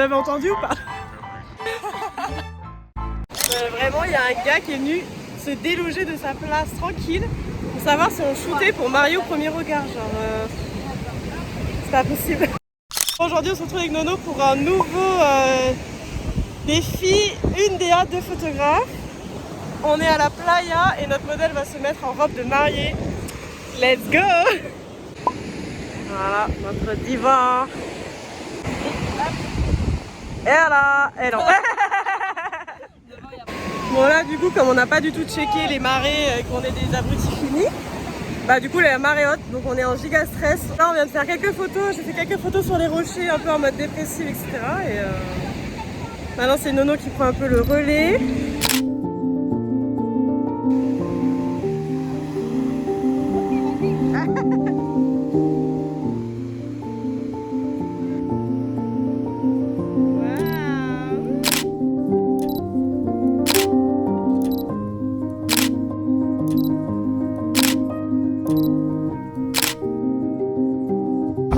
avez entendu ou pas? Vraiment, il y a un gars qui est venu se déloger de sa place tranquille pour savoir si on shootait pour marier au premier regard. Genre, c'est pas possible. Aujourd'hui, on se retrouve avec Nono pour un nouveau défi, une des hâtes de photographe. On est à la playa et notre modèle va se mettre en robe de mariée. Let's go! Voilà, notre diva. Et là, elle en... Bon là du coup comme on n'a pas du tout checké les marées et qu'on est des abrutis finis, bah du coup la marée est haute donc on est en giga stress. Là on vient de faire quelques photos, j'ai fait quelques photos sur les rochers un peu en mode dépressif etc. Et maintenant c'est Nono qui prend un peu le relais.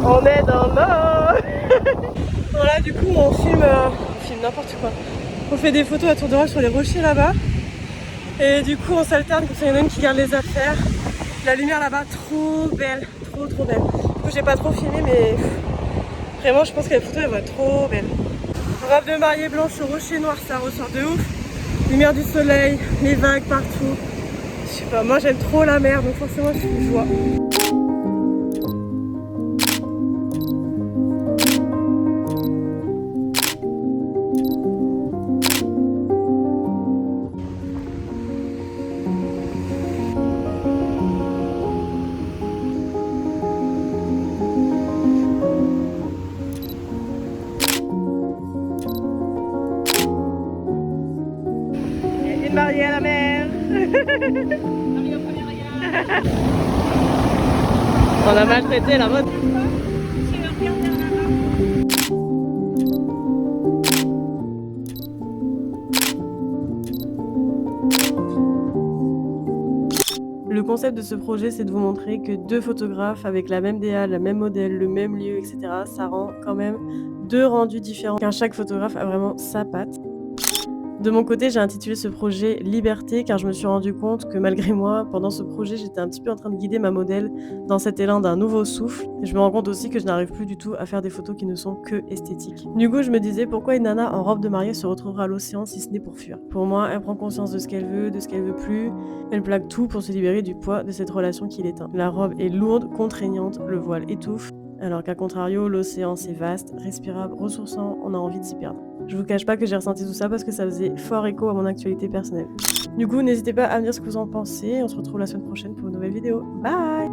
On est dans l'eau. Voilà, du coup on filme n'importe quoi. On fait des photos à tour de rôle sur les rochers là-bas. Et du coup on s'alterne, comme ça il y en a une qui garde les affaires. La lumière là-bas, trop belle, trop belle. Du coup j'ai pas trop filmé mais vraiment je pense que la photo elle va être trop belle. Robe de mariée blanche au rocher noir, ça ressort de ouf. Lumière du soleil, les vagues partout. Je sais pas, moi j'aime trop la mer donc forcément je suis une joie. Mariée à la mer. On a maltraité la mode. Le concept de ce projet, c'est de vous montrer que deux photographes avec la même DA, la même modèle, le même lieu, etc. ça rend quand même deux rendus différents. Car chaque photographe a vraiment sa patte. De mon côté, j'ai intitulé ce projet Liberté car je me suis rendu compte que malgré moi, pendant ce projet, j'étais un petit peu en train de guider ma modèle dans cet élan d'un nouveau souffle. Et je me rends compte aussi que je n'arrive plus du tout à faire des photos qui ne sont que esthétiques. Du coup, je me disais pourquoi une nana en robe de mariée se retrouvera à l'océan si ce n'est pour fuir. Pour moi, elle prend conscience de ce qu'elle veut, de ce qu'elle veut plus. Elle plaque tout pour se libérer du poids de cette relation qui l'éteint. La robe est lourde, contraignante, le voile étouffe. Alors qu'à contrario, l'océan c'est vaste, respirable, ressourçant, on a envie de s'y perdre. Je vous cache pas que j'ai ressenti tout ça parce que ça faisait fort écho à mon actualité personnelle. Du coup, n'hésitez pas à me dire ce que vous en pensez. On se retrouve la semaine prochaine pour une nouvelle vidéo. Bye!